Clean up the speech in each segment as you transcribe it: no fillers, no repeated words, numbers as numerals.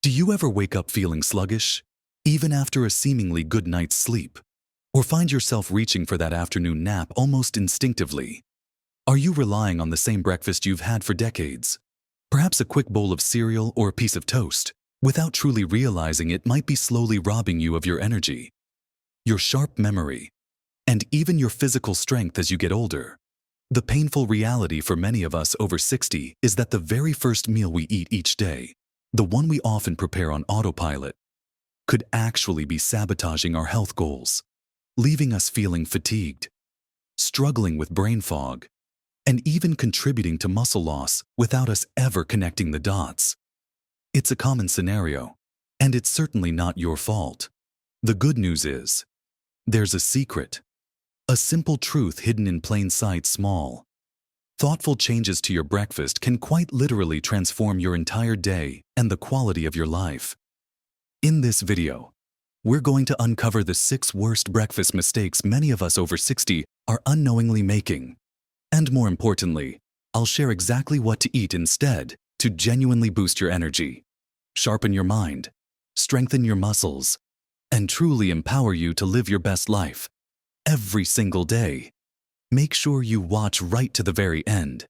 Do you ever wake up feeling sluggish, even after a seemingly good night's sleep? Or find yourself reaching for that afternoon nap almost instinctively? Are you relying on the same breakfast you've had for decades? Perhaps a quick bowl of cereal or a piece of toast, without truly realizing it might be slowly robbing you of your energy, your sharp memory, and even your physical strength as you get older. The painful reality for many of us over 60 is that the very first meal we eat each day, the one we often prepare on autopilot, could actually be sabotaging our health goals, leaving us feeling fatigued, struggling with brain fog, and even contributing to muscle loss without us ever connecting the dots. It's a common scenario, and it's certainly not your fault. The good news is, there's a secret, a simple truth hidden in plain sight. Small, thoughtful changes to your breakfast can quite literally transform your entire day and the quality of your life. In this video, we're going to uncover the 6 worst breakfast mistakes many of us over 60 are unknowingly making. And more importantly, I'll share exactly what to eat instead to genuinely boost your energy, sharpen your mind, strengthen your muscles, and truly empower you to live your best life every single day. Make sure you watch right to the very end,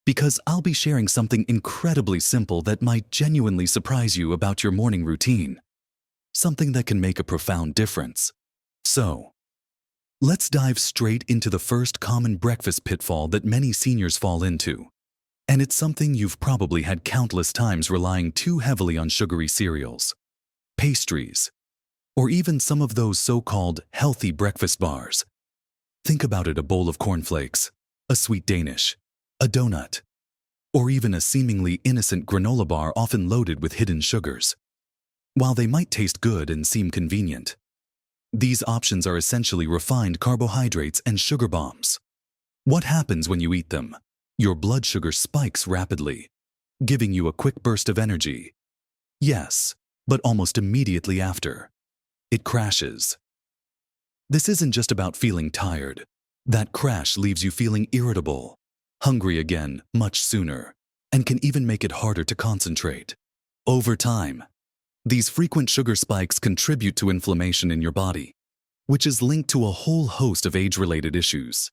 because I'll be sharing something incredibly simple that might genuinely surprise you about your morning routine, something that can make a profound difference. So, let's dive straight into the first common breakfast pitfall that many seniors fall into. And it's something you've probably had countless times: relying too heavily on sugary cereals, pastries, or even some of those so-called healthy breakfast bars. Think about it: a bowl of cornflakes, a sweet Danish, a donut, or even a seemingly innocent granola bar often loaded with hidden sugars. While they might taste good and seem convenient, these options are essentially refined carbohydrates and sugar bombs. What happens when you eat them? Your blood sugar spikes rapidly, giving you a quick burst of energy. Yes, but almost immediately after, it crashes. This isn't just about feeling tired. That crash leaves you feeling irritable, hungry again much sooner, and can even make it harder to concentrate. Over time, these frequent sugar spikes contribute to inflammation in your body, which is linked to a whole host of age-related issues,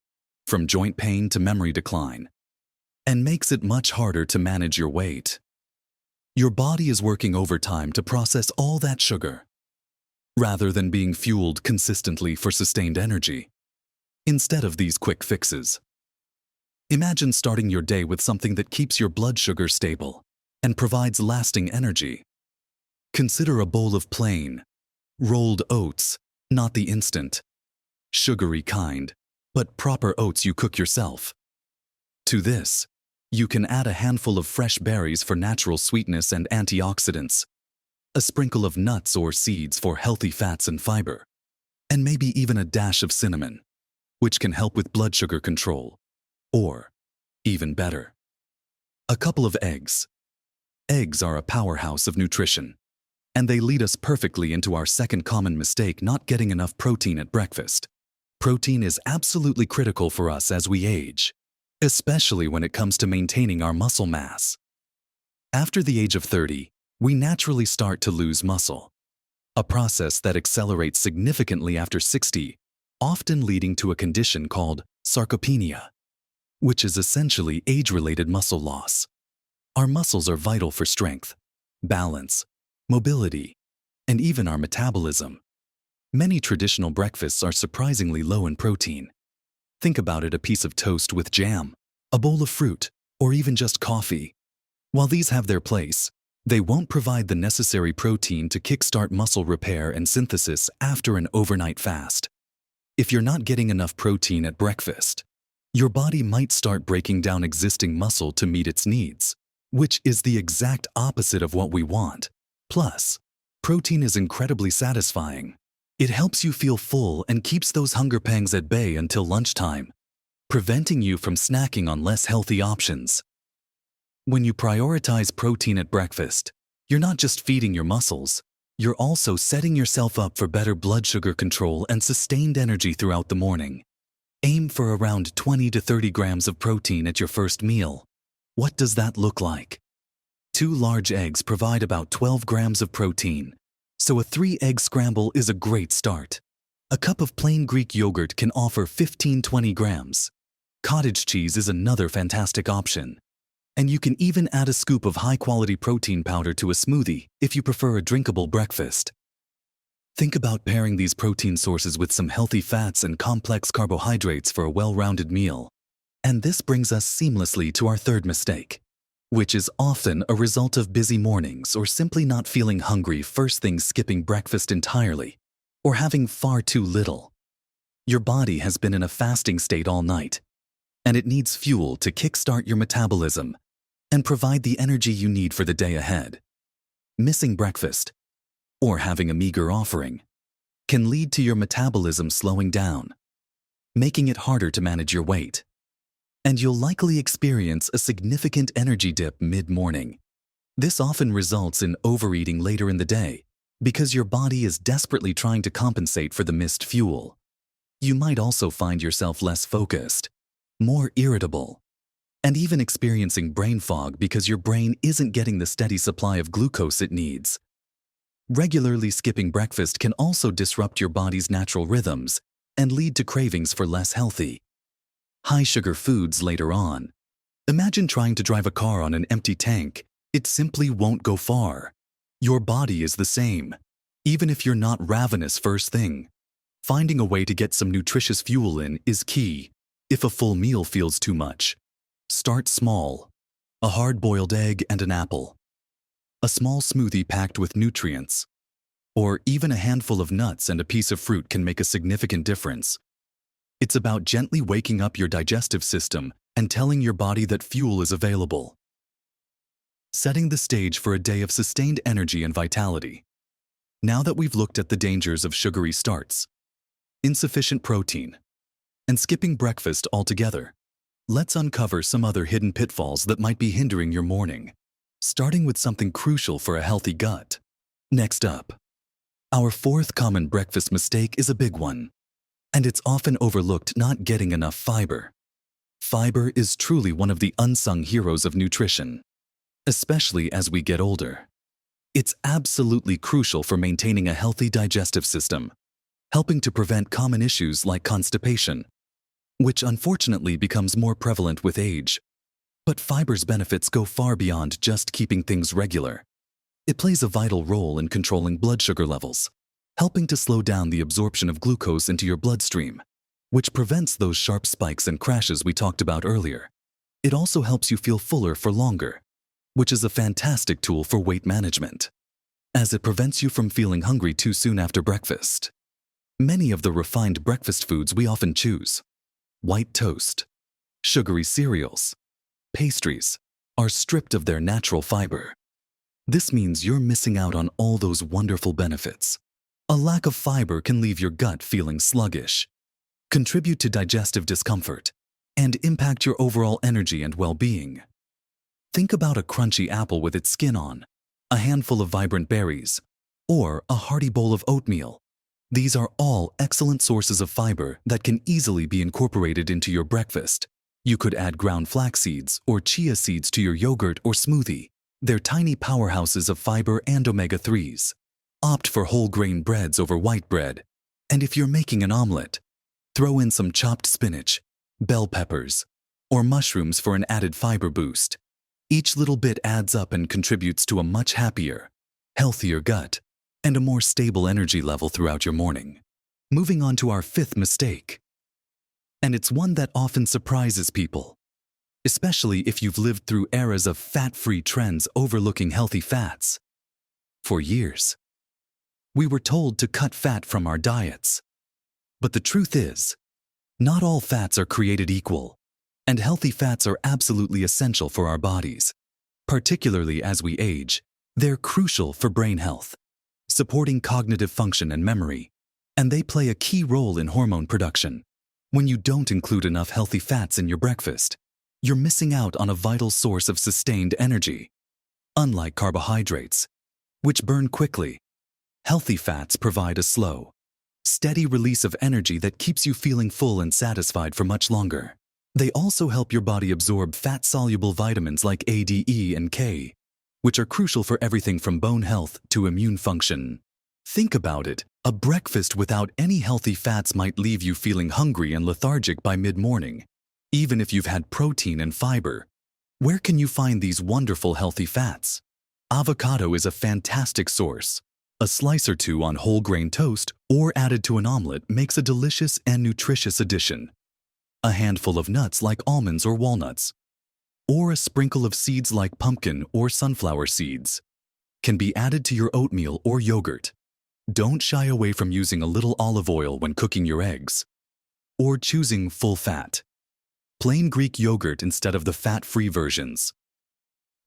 from joint pain to memory decline, and makes it much harder to manage your weight. Your body is working overtime to process all that sugar, rather than being fueled consistently for sustained energy. Instead of these quick fixes, imagine starting your day with something that keeps your blood sugar stable and provides lasting energy. Consider a bowl of plain, rolled oats, not the instant, sugary kind, but proper oats you cook yourself. To this, you can add a handful of fresh berries for natural sweetness and antioxidants, a sprinkle of nuts or seeds for healthy fats and fiber, and maybe even a dash of cinnamon, which can help with blood sugar control. Or, even better, a couple of eggs. Eggs are a powerhouse of nutrition, and they lead us perfectly into our second common mistake: not getting enough protein at breakfast. Protein is absolutely critical for us as we age, especially when it comes to maintaining our muscle mass. After the age of 30, we naturally start to lose muscle, a process that accelerates significantly after 60, often leading to a condition called sarcopenia, which is essentially age-related muscle loss. Our muscles are vital for strength, balance, mobility, and even our metabolism. Many traditional breakfasts are surprisingly low in protein. Think about it: a piece of toast with jam, a bowl of fruit, or even just coffee. While these have their place, they won't provide the necessary protein to kickstart muscle repair and synthesis after an overnight fast. If you're not getting enough protein at breakfast, your body might start breaking down existing muscle to meet its needs, which is the exact opposite of what we want. Plus, protein is incredibly satisfying. It helps you feel full and keeps those hunger pangs at bay until lunchtime, preventing you from snacking on less healthy options. When you prioritize protein at breakfast, you're not just feeding your muscles, you're also setting yourself up for better blood sugar control and sustained energy throughout the morning. Aim for around 20 to 30 grams of protein at your first meal. What does that look like? 2 large eggs provide about 12 grams of protein, so a 3-egg scramble is a great start. A cup of plain Greek yogurt can offer 15-20 grams. Cottage cheese is another fantastic option. And you can even add a scoop of high-quality protein powder to a smoothie if you prefer a drinkable breakfast. Think about pairing these protein sources with some healthy fats and complex carbohydrates for a well-rounded meal. And this brings us seamlessly to our third mistake, which is often a result of busy mornings or simply not feeling hungry first thing, skipping breakfast entirely, or having far too little. Your body has been in a fasting state all night, and it needs fuel to kickstart your metabolism and provide the energy you need for the day ahead. Missing breakfast, or having a meager offering, can lead to your metabolism slowing down, making it harder to manage your weight. And you'll likely experience a significant energy dip mid-morning. This often results in overeating later in the day because your body is desperately trying to compensate for the missed fuel. You might also find yourself less focused, more irritable, and even experiencing brain fog because your brain isn't getting the steady supply of glucose it needs. Regularly skipping breakfast can also disrupt your body's natural rhythms and lead to cravings for less healthy, high-sugar foods later on. Imagine trying to drive a car on an empty tank. It simply won't go far. Your body is the same. Even if you're not ravenous first thing, finding a way to get some nutritious fuel in is key. If a full meal feels too much, start small. A hard-boiled egg and an apple, a small smoothie packed with nutrients, or even a handful of nuts and a piece of fruit can make a significant difference. It's about gently waking up your digestive system and telling your body that fuel is available. Setting the stage for a day of sustained energy and vitality. Now that we've looked at the dangers of sugary starts, insufficient protein, and skipping breakfast altogether, let's uncover some other hidden pitfalls that might be hindering your morning, starting with something crucial for a healthy gut. Next up, our fourth common breakfast mistake is a big one, and it's often overlooked: not getting enough fiber. Fiber is truly one of the unsung heroes of nutrition, especially as we get older. It's absolutely crucial for maintaining a healthy digestive system, helping to prevent common issues like constipation, which unfortunately becomes more prevalent with age. But fiber's benefits go far beyond just keeping things regular. It plays a vital role in controlling blood sugar levels, helping to slow down the absorption of glucose into your bloodstream, which prevents those sharp spikes and crashes we talked about earlier. It also helps you feel fuller for longer, which is a fantastic tool for weight management, as it prevents you from feeling hungry too soon after breakfast. Many of the refined breakfast foods we often choose, white toast, sugary cereals, pastries, are stripped of their natural fiber. This means you're missing out on all those wonderful benefits. A lack of fiber can leave your gut feeling sluggish, contribute to digestive discomfort, and impact your overall energy and well-being. Think about a crunchy apple with its skin on, a handful of vibrant berries, or a hearty bowl of oatmeal. These are all excellent sources of fiber that can easily be incorporated into your breakfast. You could add ground flax seeds or chia seeds to your yogurt or smoothie. They're tiny powerhouses of fiber and omega-3s. Opt for whole grain breads over white bread. And if you're making an omelet, throw in some chopped spinach, bell peppers, or mushrooms for an added fiber boost. Each little bit adds up and contributes to a much happier, healthier gut and a more stable energy level throughout your morning. Moving on to our fifth mistake. And it's one that often surprises people, especially if you've lived through eras of fat-free trends overlooking healthy fats. For years, we were told to cut fat from our diets. But the truth is, not all fats are created equal, and healthy fats are absolutely essential for our bodies. Particularly as we age, they're crucial for brain health, supporting cognitive function and memory, and they play a key role in hormone production. When you don't include enough healthy fats in your breakfast, you're missing out on a vital source of sustained energy. Unlike carbohydrates, which burn quickly, healthy fats provide a slow, steady release of energy that keeps you feeling full and satisfied for much longer. They also help your body absorb fat-soluble vitamins like A, D, E, and K, which are crucial for everything from bone health to immune function. Think about it. A breakfast without any healthy fats might leave you feeling hungry and lethargic by mid-morning, even if you've had protein and fiber. Where can you find these wonderful healthy fats? Avocado is a fantastic source. A slice or two on whole grain toast or added to an omelet makes a delicious and nutritious addition. A handful of nuts like almonds or walnuts, or a sprinkle of seeds like pumpkin or sunflower seeds, can be added to your oatmeal or yogurt. Don't shy away from using a little olive oil when cooking your eggs, or choosing full fat, plain Greek yogurt instead of the fat-free versions.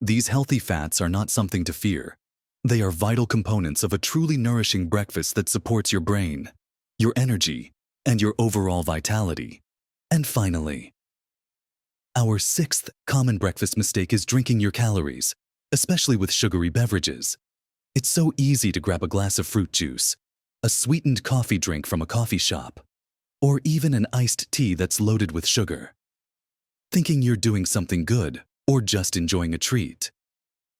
These healthy fats are not something to fear. They are vital components of a truly nourishing breakfast that supports your brain, your energy, and your overall vitality. And finally, our sixth common breakfast mistake is drinking your calories, especially with sugary beverages. It's so easy to grab a glass of fruit juice, a sweetened coffee drink from a coffee shop, or even an iced tea that's loaded with sugar, thinking you're doing something good or just enjoying a treat.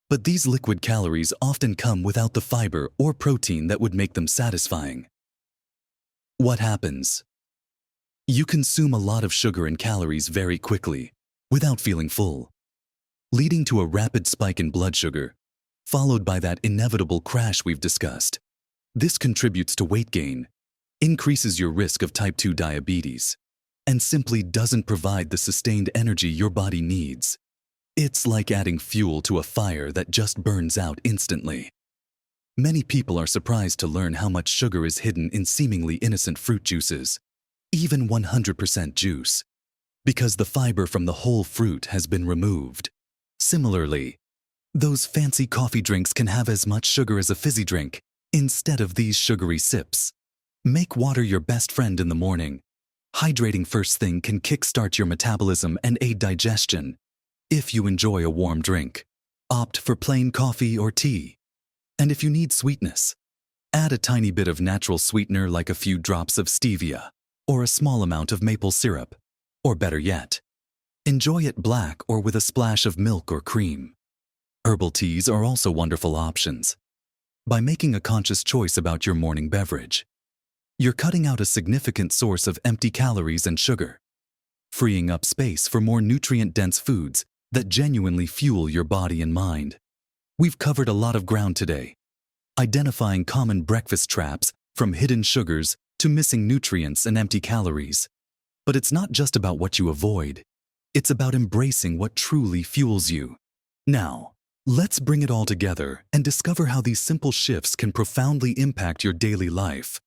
But these liquid calories often come without the fiber or protein that would make them satisfying. What happens? You consume a lot of sugar and calories very quickly, without feeling full, leading to a rapid spike in blood sugar, followed by that inevitable crash we've discussed. This contributes to weight gain, increases your risk of type 2 diabetes, and simply doesn't provide the sustained energy your body needs. It's like adding fuel to a fire that just burns out instantly. Many people are surprised to learn how much sugar is hidden in seemingly innocent fruit juices, even 100% juice, because the fiber from the whole fruit has been removed. Similarly, those fancy coffee drinks can have as much sugar as a fizzy drink instead of these sugary sips. Make water your best friend in the morning. Hydrating first thing can kickstart your metabolism and aid digestion. If you enjoy a warm drink, opt for plain coffee or tea. And if you need sweetness, add a tiny bit of natural sweetener like a few drops of stevia or a small amount of maple syrup. Or better yet, enjoy it black or with a splash of milk or cream. Herbal teas are also wonderful options. By making a conscious choice about your morning beverage, you're cutting out a significant source of empty calories and sugar, freeing up space for more nutrient-dense foods that genuinely fuel your body and mind. We've covered a lot of ground today, identifying common breakfast traps from hidden sugars to missing nutrients and empty calories. But it's not just about what you avoid. It's about embracing what truly fuels you. Now, let's bring it all together and discover how these simple shifts can profoundly impact your daily life.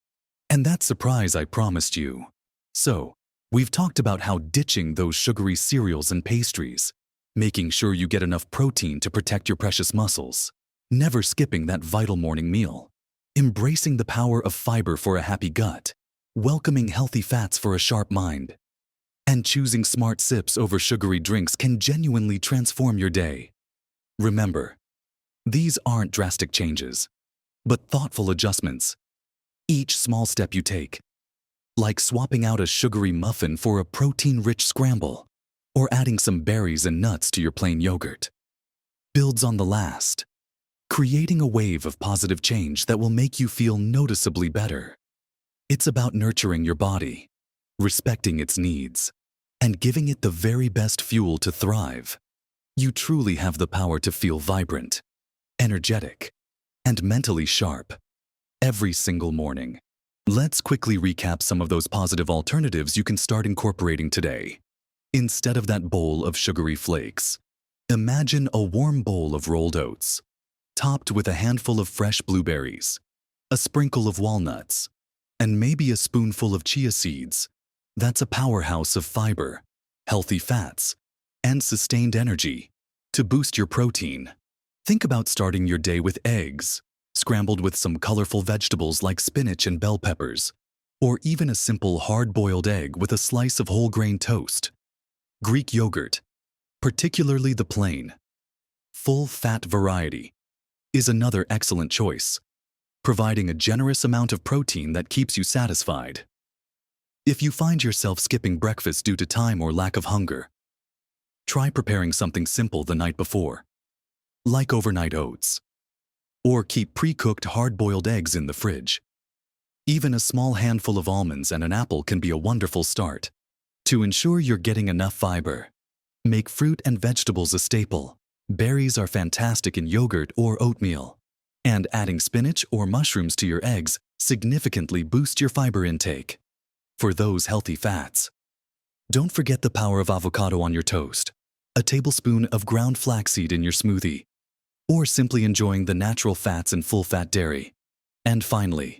And that surprise I promised you. So, we've talked about how ditching those sugary cereals and pastries, making sure you get enough protein to protect your precious muscles, never skipping that vital morning meal, embracing the power of fiber for a happy gut, welcoming healthy fats for a sharp mind, and choosing smart sips over sugary drinks can genuinely transform your day. Remember, these aren't drastic changes, but thoughtful adjustments. Each small step you take, like swapping out a sugary muffin for a protein-rich scramble, or adding some berries and nuts to your plain yogurt, builds on the last, creating a wave of positive change that will make you feel noticeably better. It's about nurturing your body, respecting its needs, and giving it the very best fuel to thrive. You truly have the power to feel vibrant, energetic, and mentally sharp every single morning. Let's quickly recap some of those positive alternatives you can start incorporating today. Instead of that bowl of sugary flakes, imagine a warm bowl of rolled oats, topped with a handful of fresh blueberries, a sprinkle of walnuts, and maybe a spoonful of chia seeds. That's a powerhouse of fiber, healthy fats, and sustained energy. To boost your protein, think about starting your day with eggs, scrambled with some colorful vegetables like spinach and bell peppers, or even a simple hard-boiled egg with a slice of whole grain toast. Greek yogurt, particularly the plain, full-fat variety, is another excellent choice, providing a generous amount of protein that keeps you satisfied. If you find yourself skipping breakfast due to time or lack of hunger, try preparing something simple the night before. like overnight oats. Or keep pre-cooked hard-boiled eggs in the fridge. Even a small handful of almonds and an apple can be a wonderful start. To ensure you're getting enough fiber, make fruit and vegetables a staple. Berries are fantastic in yogurt or oatmeal. And adding spinach or mushrooms to your eggs significantly boosts your fiber intake. For those healthy fats, don't forget the power of avocado on your toast, a tablespoon of ground flaxseed in your smoothie, or simply enjoying the natural fats and full-fat dairy. And finally,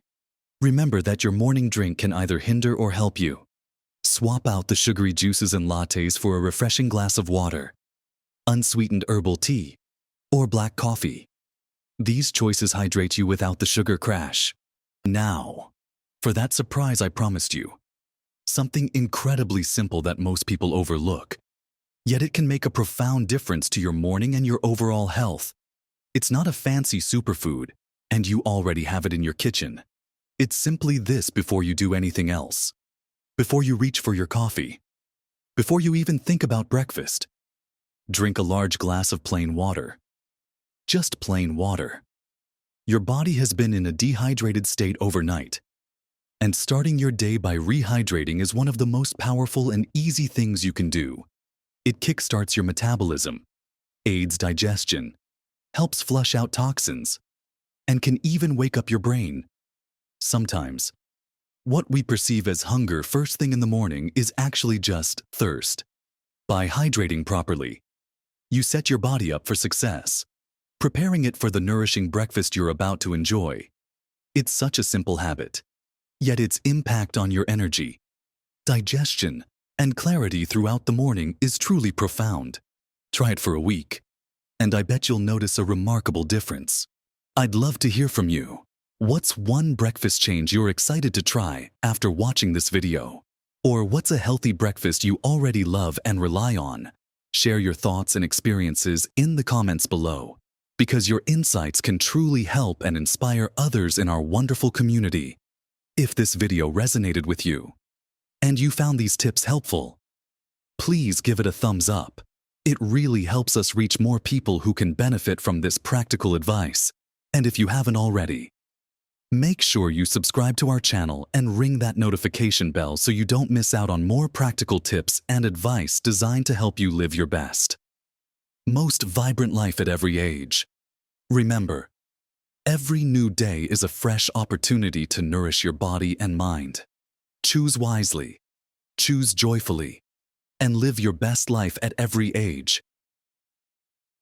remember that your morning drink can either hinder or help you. Swap out the sugary juices and lattes for a refreshing glass of water, unsweetened herbal tea, or black coffee. These choices hydrate you without the sugar crash. Now, for that surprise I promised you. Something incredibly simple that most people overlook. Yet it can make a profound difference to your morning and your overall health. It's not a fancy superfood, and you already have it in your kitchen. It's simply this before you do anything else. Before you reach for your coffee. Before you even think about breakfast. Drink a large glass of plain water. Just plain water. Your body has been in a dehydrated state overnight. And starting your day by rehydrating is one of the most powerful and easy things you can do. It kickstarts your metabolism, aids digestion, helps flush out toxins, and can even wake up your brain. Sometimes, what we perceive as hunger first thing in the morning is actually just thirst. By hydrating properly, you set your body up for success, preparing it for the nourishing breakfast you're about to enjoy. It's such a simple habit, yet its impact on your energy, digestion, and clarity throughout the morning is truly profound. Try it for a week, and I bet you'll notice a remarkable difference. I'd love to hear from you. What's one breakfast change you're excited to try after watching this video? Or what's a healthy breakfast you already love and rely on? Share your thoughts and experiences in the comments below, because your insights can truly help and inspire others in our wonderful community. If this video resonated with you, and you found these tips helpful, please give it a thumbs up. It really helps us reach more people who can benefit from this practical advice. And if you haven't already, make sure you subscribe to our channel and ring that notification bell so you don't miss out on more practical tips and advice designed to help you live your best, most vibrant life at every age. Remember, every new day is a fresh opportunity to nourish your body and mind. Choose wisely, choose joyfully, and live your best life at every age.